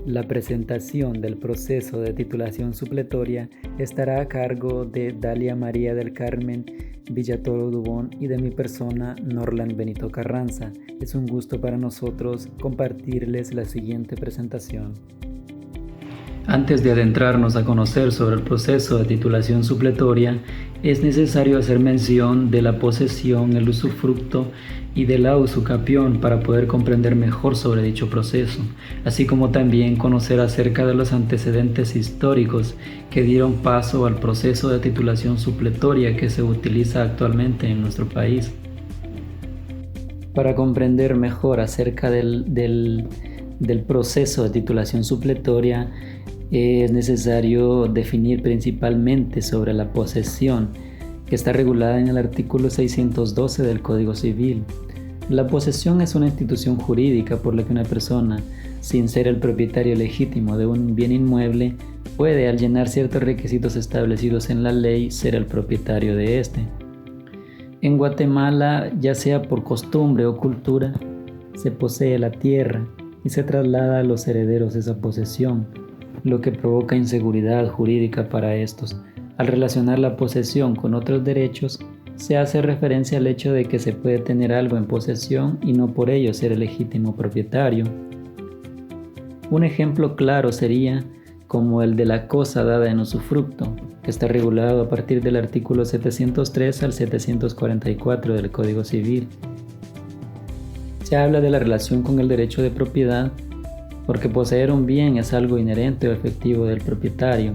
La presentación del proceso de titulación supletoria estará a cargo de Dalia María del Carmen Villatoro Dubón y de mi persona, Norland Benito Carranza. Es un gusto para nosotros compartirles la siguiente presentación. Antes de adentrarnos a conocer sobre el proceso de titulación supletoria, es necesario hacer mención de la posesión, el usufructo y de la usucapión para poder comprender mejor sobre dicho proceso, así como también conocer acerca de los antecedentes históricos que dieron paso al proceso de titulación supletoria que se utiliza actualmente en nuestro país. Para comprender mejor acerca del proceso de titulación supletoria, es necesario definir principalmente sobre la posesión, que está regulada en el artículo 612 del Código Civil. La posesión es una institución jurídica por la que una persona, sin ser el propietario legítimo de un bien inmueble, puede, al llenar ciertos requisitos establecidos en la ley, ser el propietario de éste. En Guatemala, ya sea por costumbre o cultura, se posee la tierra y se traslada a los herederos esa posesión, lo que provoca inseguridad jurídica para estos. Al relacionar la posesión con otros derechos, se hace referencia al hecho de que se puede tener algo en posesión y no por ello ser el legítimo propietario. Un ejemplo claro sería como el de la cosa dada en usufructo, que está regulado a partir del artículo 703 al 744 del Código Civil. Se habla de la relación con el derecho de propiedad porque poseer un bien es algo inherente o efectivo del propietario.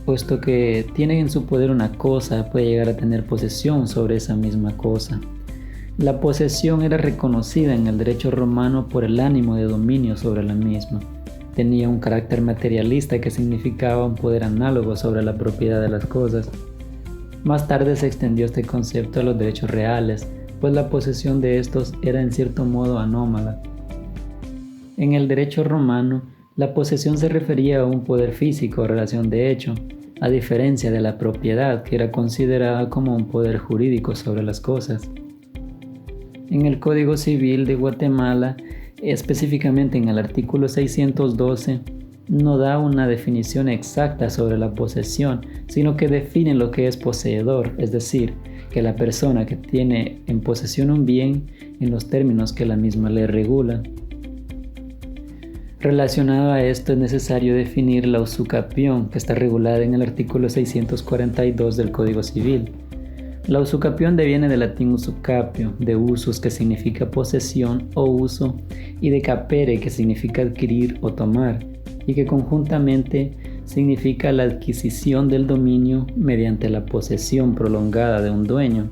Puesto que tiene en su poder una cosa, puede llegar a tener posesión sobre esa misma cosa. La posesión era reconocida en el derecho romano por el ánimo de dominio sobre la misma. Tenía un carácter materialista que significaba un poder análogo sobre la propiedad de las cosas. Más tarde se extendió este concepto a los derechos reales, pues la posesión de estos era en cierto modo anómala. En el derecho romano, la posesión se refería a un poder físico o relación de hecho, a diferencia de la propiedad, que era considerada como un poder jurídico sobre las cosas. En el Código Civil de Guatemala, específicamente en el artículo 612, no da una definición exacta sobre la posesión, sino que define lo que es poseedor, es decir, que la persona que tiene en posesión un bien en los términos que la misma ley regula. Relacionado a esto es necesario definir la usucapión, que está regulada en el artículo 642 del Código Civil. La usucapión deviene del latín usucapio, de usus, que significa posesión o uso, y de capere, que significa adquirir o tomar, y que conjuntamente significa la adquisición del dominio mediante la posesión prolongada de un dueño.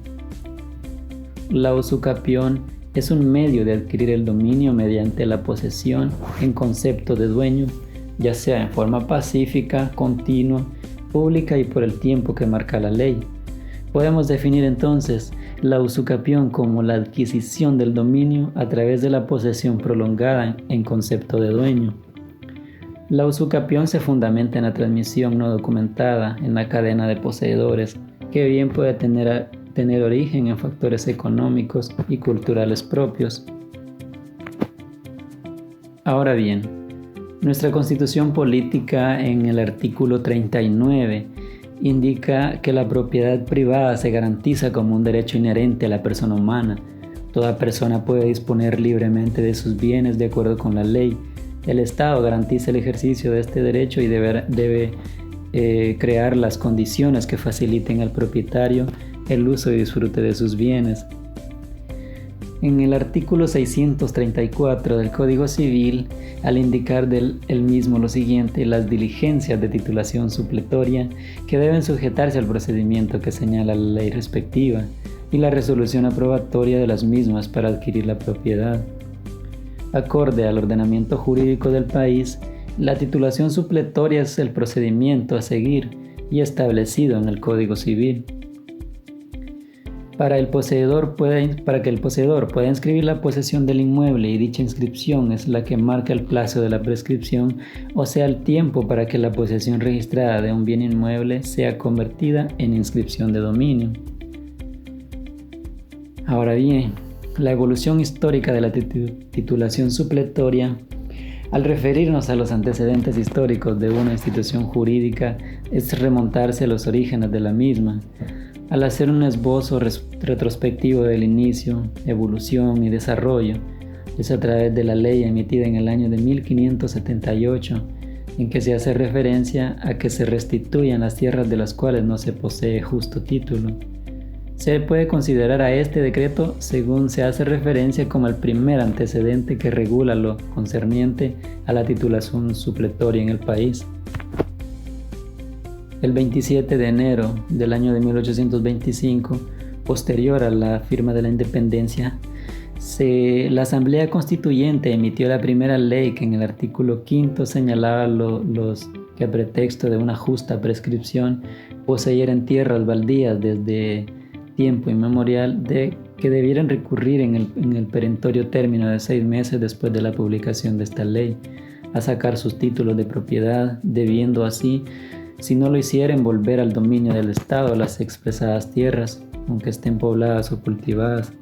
La usucapión es un medio de adquirir el dominio mediante la posesión en concepto de dueño, ya sea en forma pacífica, continua, pública y por el tiempo que marca la ley. Podemos definir entonces la usucapión como la adquisición del dominio a través de la posesión prolongada en concepto de dueño. La usucapión se fundamenta en la transmisión no documentada en la cadena de poseedores, que bien puede tener origen en factores económicos y culturales propios. Ahora bien, nuestra Constitución Política en el artículo 39 indica que la propiedad privada se garantiza como un derecho inherente a la persona humana. Toda persona puede disponer libremente de sus bienes de acuerdo con la ley. El Estado garantiza el ejercicio de este derecho y debe crear las condiciones que faciliten al propietario el uso y disfrute de sus bienes. En el artículo 634 del Código Civil, al indicar el mismo lo siguiente, las diligencias de titulación supletoria que deben sujetarse al procedimiento que señala la ley respectiva y la resolución aprobatoria de las mismas para adquirir la propiedad. Acorde al ordenamiento jurídico del país, la titulación supletoria es el procedimiento a seguir y establecido en el Código Civil. Para que el poseedor pueda inscribir la posesión del inmueble y dicha inscripción es la que marca el plazo de la prescripción, o sea, el tiempo para que la posesión registrada de un bien inmueble sea convertida en inscripción de dominio. Ahora bien, la evolución histórica de la titulación supletoria Al referirnos a los antecedentes históricos de una institución jurídica, es remontarse a los orígenes de la misma. Al hacer un esbozo retrospectivo del inicio, evolución y desarrollo, es a través de la ley emitida en el año de 1578, en que se hace referencia a que se restituyan las tierras de las cuales no se posee justo título. Se puede considerar a este decreto, según se hace referencia, como el primer antecedente que regula lo concerniente a la titulación supletoria en el país. El 27 de enero del año de 1825, posterior a la firma de la independencia, la Asamblea Constituyente emitió la primera ley que en el artículo 5 señalaba que a pretexto de una justa prescripción poseyeran tierras baldías desde tiempo inmemorial que debieran recurrir en el perentorio término de 6 meses después de la publicación de esta ley a sacar sus títulos de propiedad, debiendo así, si no lo hicieren, volver al dominio del Estado las expresadas tierras, aunque estén pobladas o cultivadas.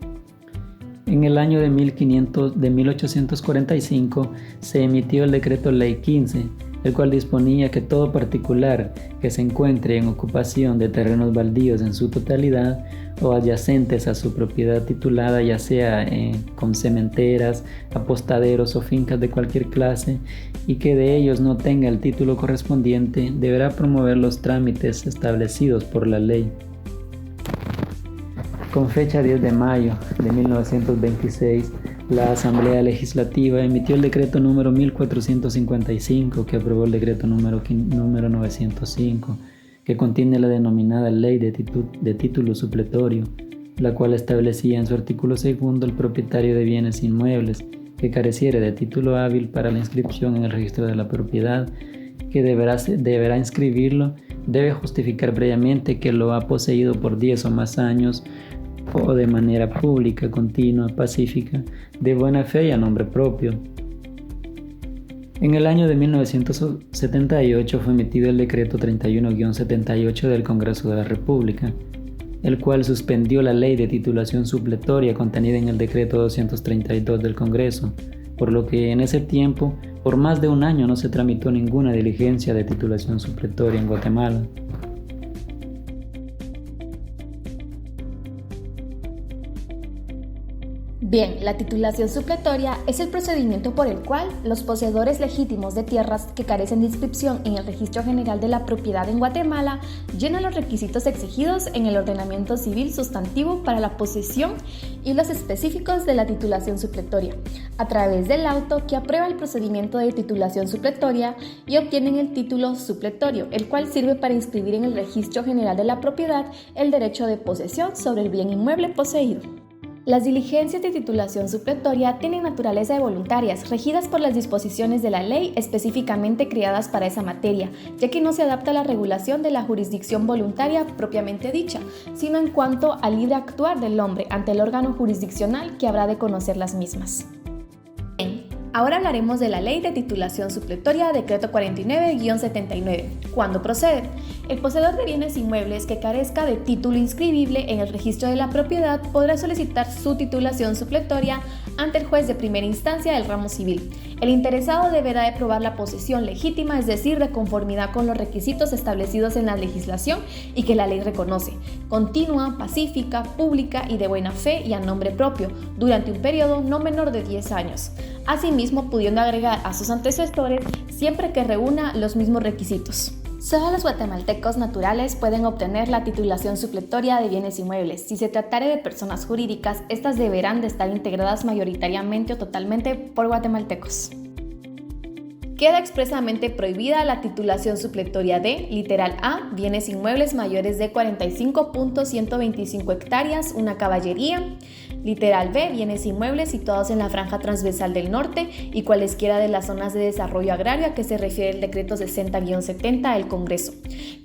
En el año de 1845 se emitió el decreto Ley 15, el cual disponía que todo particular que se encuentre en ocupación de terrenos baldíos en su totalidad o adyacentes a su propiedad titulada, ya sea con cementeras, apostaderos o fincas de cualquier clase, y que de ellos no tenga el título correspondiente, deberá promover los trámites establecidos por la ley. Con fecha 10 de mayo de 1926, la Asamblea Legislativa emitió el decreto número 1455, que aprobó el decreto número 905, que contiene la denominada Ley de Título Supletorio, la cual establecía en su artículo 2 el propietario de bienes inmuebles que careciere de título hábil para la inscripción en el registro de la propiedad, que deberá inscribirlo, debe justificar previamente que lo ha poseído por 10 o más años o de manera pública, continua, pacífica, de buena fe y a nombre propio. En el año de 1978 fue emitido el decreto 31-78 del Congreso de la República, el cual suspendió la ley de titulación supletoria contenida en el decreto 232 del Congreso, por lo que en ese tiempo, por más de un año, no se tramitó ninguna diligencia de titulación supletoria en Guatemala. Bien, la titulación supletoria es el procedimiento por el cual los poseedores legítimos de tierras que carecen de inscripción en el Registro General de la Propiedad en Guatemala llenan los requisitos exigidos en el ordenamiento civil sustantivo para la posesión y los específicos de la titulación supletoria, a través del auto que aprueba el procedimiento de titulación supletoria y obtienen el título supletorio, el cual sirve para inscribir en el Registro General de la Propiedad el derecho de posesión sobre el bien inmueble poseído. Las diligencias de titulación supletoria tienen naturaleza de voluntarias, regidas por las disposiciones de la ley específicamente creadas para esa materia, ya que no se adapta a la regulación de la jurisdicción voluntaria propiamente dicha, sino en cuanto al libre actuar del hombre ante el órgano jurisdiccional que habrá de conocer las mismas. Ahora hablaremos de la Ley de Titulación Supletoria, Decreto 49-79. ¿Cuándo procede? El poseedor de bienes inmuebles que carezca de título inscribible en el registro de la propiedad podrá solicitar su titulación supletoria ante el juez de primera instancia del ramo civil. El interesado deberá de probar la posesión legítima, es decir, de conformidad con los requisitos establecidos en la legislación y que la ley reconoce, continua, pacífica, pública y de buena fe y a nombre propio, durante un periodo no menor de 10 años. Asimismo, pudiendo agregar a sus antecesores siempre que reúna los mismos requisitos. Solo los guatemaltecos naturales pueden obtener la titulación supletoria de bienes inmuebles. Si se tratare de personas jurídicas, estas deberán de estar integradas mayoritariamente o totalmente por guatemaltecos. Queda expresamente prohibida la titulación supletoria de, literal A, bienes inmuebles mayores de 45.125 hectáreas, una caballería. Literal B, bienes inmuebles situados en la franja transversal del norte y cualesquiera de las zonas de desarrollo agrario a que se refiere el decreto 60-70 del Congreso.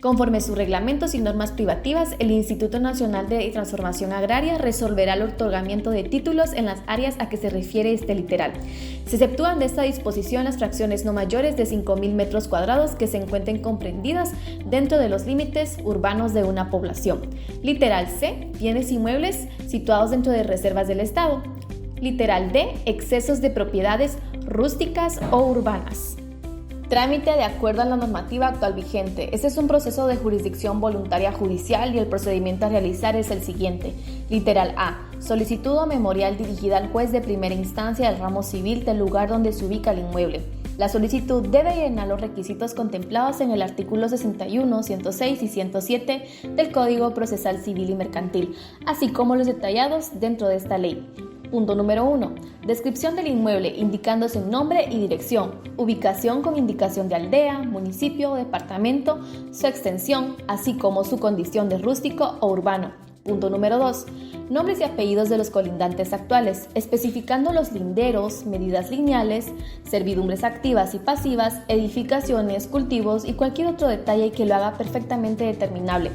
Conforme sus reglamentos y normas privativas, el Instituto Nacional de Transformación Agraria resolverá el otorgamiento de títulos en las áreas a que se refiere este literal. Se exceptúan de esta disposición las fracciones no mayores de 5.000 metros cuadrados que se encuentren comprendidas dentro de los límites urbanos de una población. Literal C, bienes inmuebles situados dentro de reservas del Estado. Literal D, excesos de propiedades rústicas o urbanas. Trámite de acuerdo a la normativa actual vigente. Este es un proceso de jurisdicción voluntaria judicial y el procedimiento a realizar es el siguiente. Literal A. Solicitud o memorial dirigida al juez de primera instancia del ramo civil del lugar donde se ubica el inmueble. La solicitud debe llenar los requisitos contemplados en el artículo 61, 106 y 107 del Código Procesal Civil y Mercantil, así como los detallados dentro de esta ley. Punto número 1. Descripción del inmueble indicándose nombre y dirección, ubicación con indicación de aldea, municipio o departamento, su extensión, así como su condición de rústico o urbano. Punto número 2. Nombres y apellidos de los colindantes actuales, especificando los linderos, medidas lineales, servidumbres activas y pasivas, edificaciones, cultivos y cualquier otro detalle que lo haga perfectamente determinable.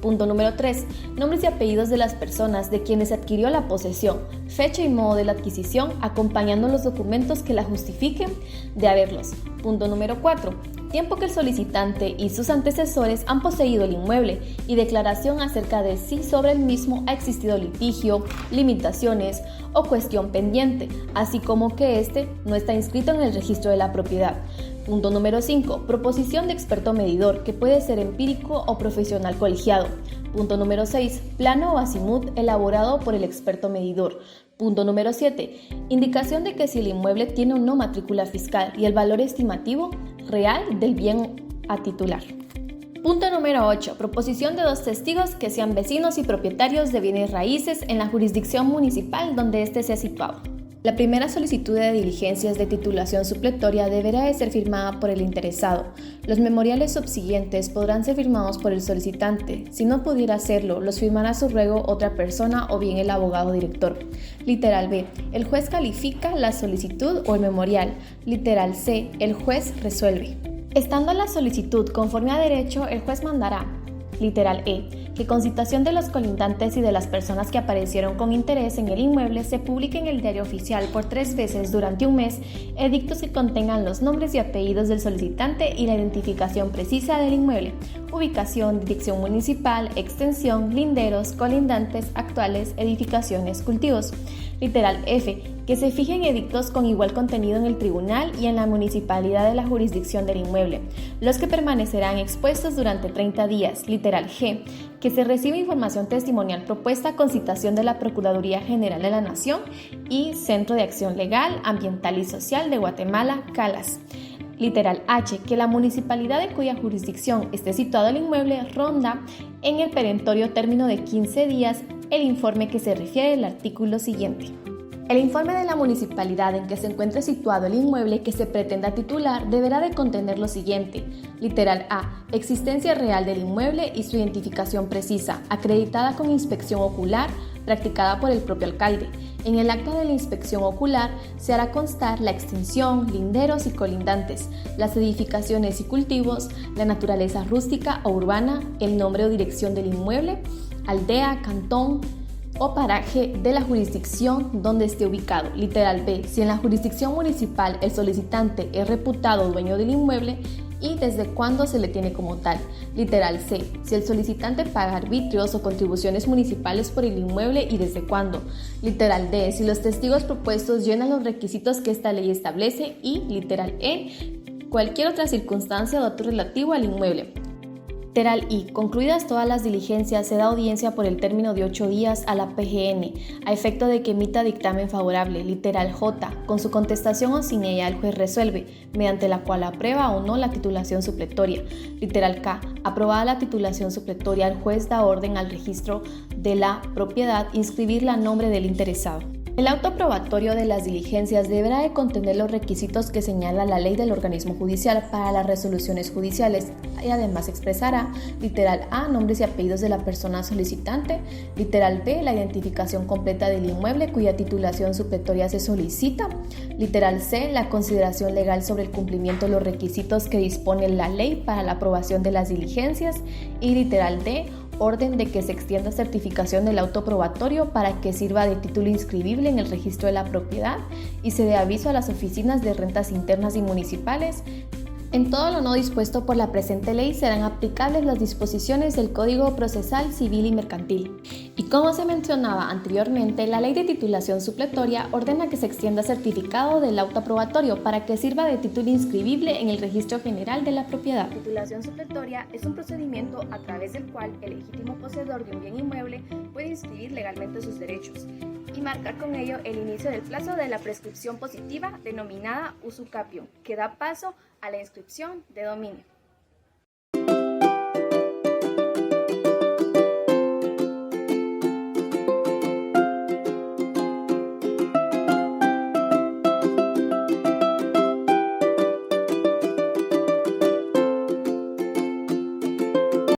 Punto número 3. Nombres y apellidos de las personas de quienes se adquirió la posesión, fecha y modo de la adquisición, acompañando los documentos que la justifiquen de haberlos. Punto número 4. Tiempo que el solicitante y sus antecesores han poseído el inmueble y declaración acerca de si sobre el mismo ha existido litigio, limitaciones o cuestión pendiente, así como que éste no está inscrito en el registro de la propiedad. Punto número 5. Proposición de experto medidor, que puede ser empírico o profesional colegiado. Punto número 6. Plano o azimut elaborado por el experto medidor. Punto número 7. Indicación de que si el inmueble tiene o no matrícula fiscal y el valor estimativo real del bien a titular. Punto número 8. Proposición de 2 testigos que sean vecinos y propietarios de bienes raíces en la jurisdicción municipal donde éste sea situado. La primera solicitud de diligencias de titulación supletoria deberá de ser firmada por el interesado. Los memoriales subsiguientes podrán ser firmados por el solicitante. Si no pudiera hacerlo, los firmará a su ruego otra persona o bien el abogado director. Literal B. El juez califica la solicitud o el memorial. Literal C. El juez resuelve. Estando la solicitud conforme a derecho, el juez mandará. Literal E. Que con citación de los colindantes y de las personas que aparecieron con interés en el inmueble se publique en el diario oficial por 3 veces durante un mes edictos que contengan los nombres y apellidos del solicitante y la identificación precisa del inmueble, ubicación, dirección municipal, extensión, linderos, colindantes actuales, edificaciones, cultivos. Literal F. Que se fijen edictos con igual contenido en el tribunal y en la municipalidad de la jurisdicción del inmueble, los que permanecerán expuestos durante 30 días. Literal G. Que se reciba información testimonial propuesta con citación de la Procuraduría General de la Nación y Centro de Acción Legal, Ambiental y Social de Guatemala, CALAS. Literal H. Que la municipalidad en cuya jurisdicción esté situado el inmueble ronda en el perentorio término de 15 días el informe que se refiere al artículo siguiente. El informe de la municipalidad en que se encuentre situado el inmueble que se pretenda titular deberá de contener lo siguiente. Literal A. Existencia real del inmueble y su identificación precisa, acreditada con inspección ocular, practicada por el propio alcalde. En el acta de la inspección ocular se hará constar la extensión, linderos y colindantes, las edificaciones y cultivos, la naturaleza rústica o urbana, el nombre o dirección del inmueble, aldea, cantón o paraje de la jurisdicción donde esté ubicado. Literal B. Si en la jurisdicción municipal el solicitante es reputado dueño del inmueble y desde cuándo se le tiene como tal. Literal C. Si el solicitante paga arbitrios o contribuciones municipales por el inmueble y desde cuándo. Literal D. Si los testigos propuestos llenan los requisitos que esta ley establece. Y literal E. Cualquier otra circunstancia o dato relativo al inmueble. Literal I. Concluidas todas las diligencias, se da audiencia por el término de 8 días a la PGN, a efecto de que emita dictamen favorable. Literal J. Con su contestación o sin ella, el juez resuelve, mediante la cual aprueba o no la titulación supletoria. Literal K. Aprobada la titulación supletoria, el juez da orden al registro de la propiedad inscribirla a nombre del interesado. El auto probatorio de las diligencias deberá de contener los requisitos que señala la ley del organismo judicial para las resoluciones judiciales y además expresará, literal A, nombres y apellidos de la persona solicitante, literal B, la identificación completa del inmueble cuya titulación supletoria se solicita, literal C, la consideración legal sobre el cumplimiento de los requisitos que dispone la ley para la aprobación de las diligencias y literal D, orden de que se extienda certificación del auto probatorio para que sirva de título inscribible en el registro de la propiedad y se dé aviso a las oficinas de rentas internas y municipales. En todo lo no dispuesto por la presente ley serán aplicables las disposiciones del Código Procesal Civil y Mercantil. Y como se mencionaba anteriormente, la Ley de Titulación Supletoria ordena que se extienda certificado del auto aprobatorio para que sirva de título inscribible en el Registro General de la Propiedad. La titulación supletoria es un procedimiento a través del cual el legítimo poseedor de un bien inmueble puede inscribir legalmente sus derechos y marcar con ello el inicio del plazo de la prescripción positiva denominada usucapio, que da paso a la inscripción de dominio.